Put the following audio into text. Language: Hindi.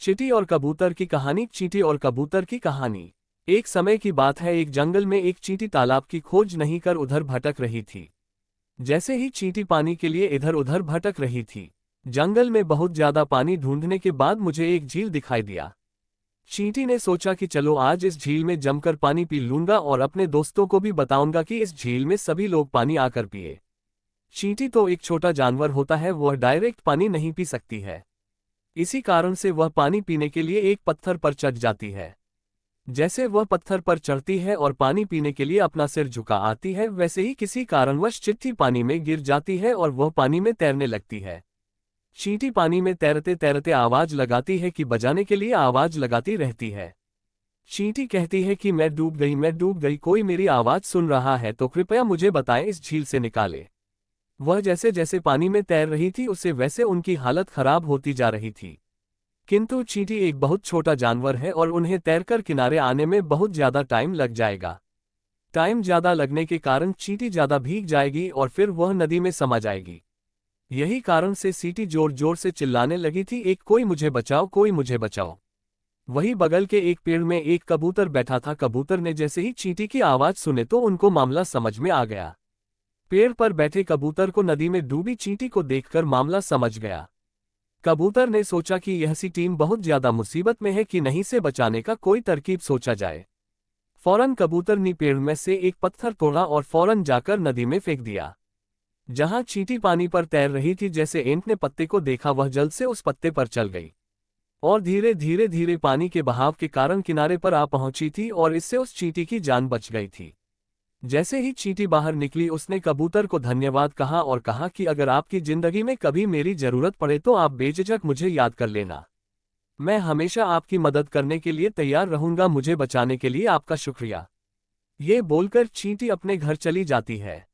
चींटी और कबूतर की कहानी। चींटी और कबूतर की कहानी। एक समय की बात है, एक जंगल में एक चींटी तालाब की खोज नहीं कर उधर भटक रही थी। जैसे ही चींटी पानी के लिए इधर उधर भटक रही थी, जंगल में बहुत ज्यादा पानी ढूंढने के बाद मुझे एक झील दिखाई दिया। चींटी ने सोचा कि चलो आज इस झील में जमकर पानी पी लूंगा और अपने दोस्तों को भी बताऊंगा कि इस झील में सभी लोग पानी आकर पिए। चींटी तो एक छोटा जानवर होता है, वह डायरेक्ट पानी नहीं पी सकती है। इसी कारण से वह पानी पीने के लिए एक पत्थर पर चढ़ जाती है। जैसे वह पत्थर पर चढ़ती है और पानी पीने के लिए अपना सिर झुका आती है, वैसे ही किसी कारणवश चींटी पानी में गिर जाती है और वह पानी में तैरने लगती है। चींटी पानी में तैरते तैरते आवाज लगाती है कि बजाने के लिए आवाज लगाती रहती है। चींटी कहती है कि मैं डूब गई, कोई मेरी आवाज सुन रहा है तो कृपया मुझे बताएं, इस झील से निकाले। वह जैसे जैसे पानी में तैर रही थी उससे वैसे उनकी हालत खराब होती जा रही थी। किंतु चींटी एक बहुत छोटा जानवर है और उन्हें तैरकर किनारे आने में बहुत ज्यादा टाइम लग जाएगा। टाइम ज्यादा लगने के कारण चींटी ज्यादा भीग जाएगी और फिर वह नदी में समा जाएगी। यही कारण से चींटी जोर जोर से चिल्लाने लगी थी, एक कोई मुझे बचाओ, कोई मुझे बचाओ। वही बगल के एक पेड़ में एक कबूतर बैठा था। कबूतर ने जैसे ही चींटी की आवाज सुने तो उनको मामला समझ में आ गया। पेड़ पर बैठे कबूतर को नदी में डूबी चींटी को देखकर मामला समझ गया। कबूतर ने सोचा कि यह सी टीम बहुत ज्यादा मुसीबत में है कि नहीं से बचाने का कोई तरकीब सोचा जाए। फौरन कबूतर ने पेड़ में से एक पत्थर तोड़ा और फौरन जाकर नदी में फेंक दिया। जहां चींटी पानी पर तैर रही थी, जैसे एंट ने पत्ते को देखा वह जल्द से उस पत्ते पर चल गई और धीरे धीरे पानी के बहाव के कारण किनारे पर आ पहुंची थी और इससे उस चींटी की जान बच गई थी। जैसे ही चींटी बाहर निकली उसने कबूतर को धन्यवाद कहा और कहा कि अगर आपकी जिंदगी में कभी मेरी जरूरत पड़े तो आप बेझिझक मुझे याद कर लेना। मैं हमेशा आपकी मदद करने के लिए तैयार रहूंगा। मुझे बचाने के लिए आपका शुक्रिया। ये बोलकर चींटी अपने घर चली जाती है।